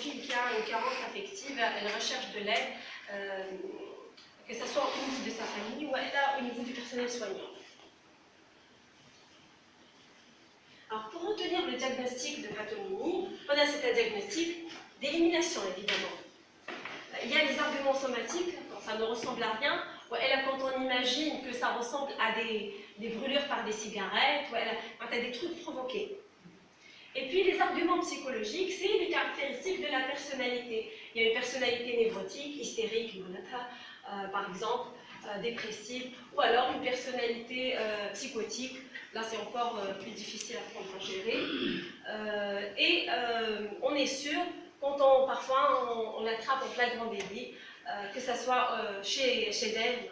profil qui a une carence affective, elle recherche de l'aide, que ce soit au niveau de sa famille ou au niveau du personnel soignant. Alors, pour retenir le diagnostic de pathomanie, on a cet diagnostic d'élimination, évidemment. Il y a les arguments somatiques, quand ça ne ressemble à rien, ou quand on imagine que ça ressemble à des brûlures par des cigarettes, ou quand il y a des trucs provoqués. Et puis les arguments psychologiques, c'est les caractéristiques de la personnalité. Il y a une personnalité névrotique, hystérique, par exemple, dépressive, ou alors une personnalité psychotique. Là, c'est encore plus difficile à prendre à gérer. On est sûr, parfois on l'attrape en flagrant délit, que ce soit chez elle,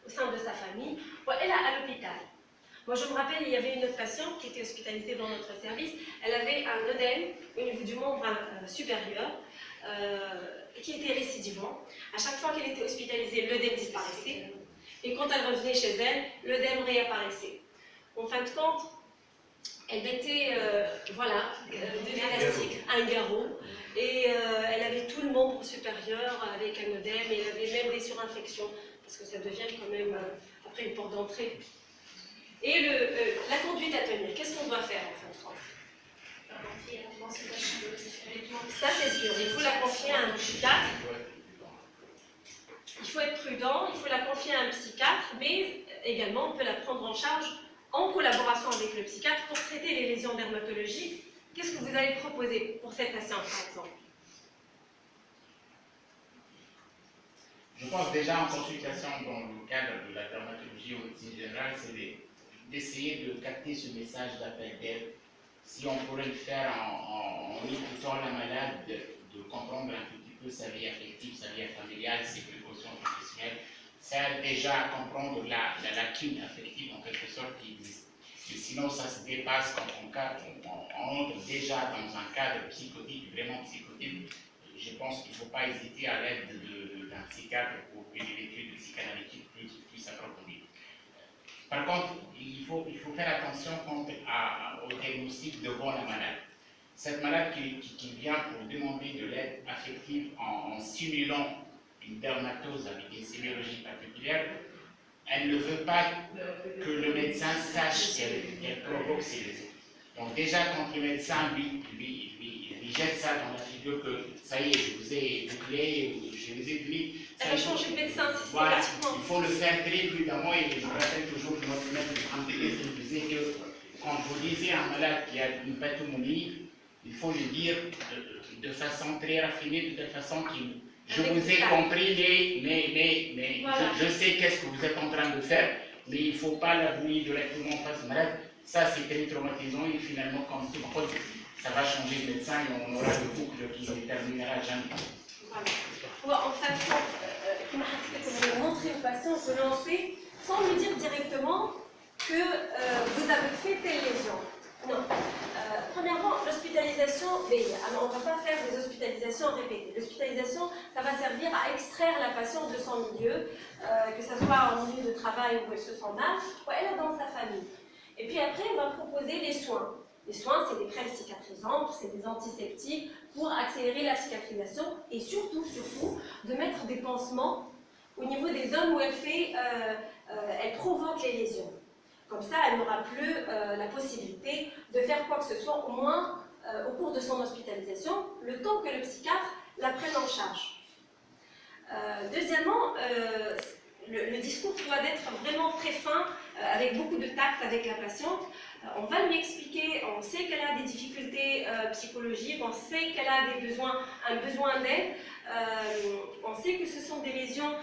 au sein de sa famille, ou elle à l'hôpital. Moi, je me rappelle, il y avait une autre patiente qui était hospitalisée dans notre service. Elle avait un œdème au niveau du membre supérieur qui était récidivant. À chaque fois qu'elle était hospitalisée, l'œdème disparaissait. Et quand elle revenait chez elle, l'œdème réapparaissait. En fin de compte, elle mettait de l'élastique, un garrot, et elle avait tout le membre supérieur avec un œdème, et elle avait même des surinfections, parce que ça devient quand même, après, une porte d'entrée. Et la conduite à tenir, qu'est-ce qu'on doit faire en fin de compte? Ça c'est sûr, il faut la confier à un psychiatre. Il faut être prudent, il faut la confier à un psychiatre, mais également on peut la prendre en charge en collaboration avec le psychiatre pour traiter les lésions dermatologiques. Qu'est-ce que vous allez proposer pour cette patiente par exemple? Je pense déjà en consultation dans le cadre de la dermatologie au général, c'est d'essayer de capter ce message d'appel d'aide. Si on pourrait le faire en écoutant la malade, de comprendre un petit peu sa vie affective, sa vie familiale, ses précautions professionnelles, ça aide déjà à comprendre la lacune affective en quelque sorte qui existe. Mais sinon, ça se dépasse quand on entre déjà dans un cadre psychotique, vraiment psychotique. Je pense qu'il ne faut pas hésiter à l'aide d'un psychiatre pour une étude psychanalytique plus approfondie. Par contre, il faut faire attention au diagnostic devant la malade. Cette malade qui vient pour demander de l'aide affective en simulant une dermatose avec une sémiologie particulière, elle ne veut pas que le médecin sache qu'elle provoque ces lésions. Donc déjà, quand le médecin lui jette ça dans la figure que ça y est, je vous ai bouclé, je vous ai fini. Elle va changer de médecin voilà, systématiquement. il faut le faire très prudemment et je me rappelle toujours que notre maître de me disait que quand vous lisez un malade qui a une pathomanie, il faut le dire de façon très raffinée, de telle façon qu'il je vous ai compris, mais voilà. je sais qu'est-ce que vous êtes en train de faire, mais il ne faut pas l'avouer directement face au malade. Ça, c'est très traumatisant et finalement, comme tout le monde, ça va changer de médecin et on aura le boucle qui ne terminera jamais. Voilà. En fait, comme vous montrez au patient, on peut lancer sans lui dire directement que vous avez fait telle lésion. Non. Premièrement, l'hospitalisation, on ne va pas faire des hospitalisations répétées. L'hospitalisation, ça va servir à extraire la patiente de son milieu, que ce soit en milieu de travail où elle se sent mal, ou elle est dans sa famille. Et puis après, on va proposer les soins. Les soins, c'est des crèmes cicatrisantes, c'est des antiseptiques pour accélérer la cicatrisation et surtout, de mettre des pansements au niveau des zones où elle provoque les lésions. Comme ça, elle n'aura plus la possibilité de faire quoi que ce soit, au moins au cours de son hospitalisation, le temps que le psychiatre la prenne en charge. Deuxièmement, le discours doit être vraiment très fin, avec beaucoup de tact avec la patiente. On va lui expliquer, on sait qu'elle a des difficultés psychologiques, on sait qu'elle a un besoin d'aide, on sait que ce sont des lésions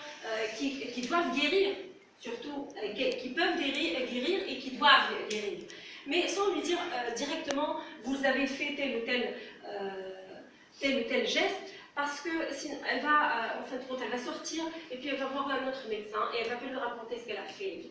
qui doivent guérir, surtout, qui peuvent guérir et qui doivent guérir. Mais sans lui dire directement, vous avez fait tel ou tel geste, parce que elle va, en fin de compte, elle va sortir et puis elle va voir un autre médecin et elle va plus lui raconter ce qu'elle a fait.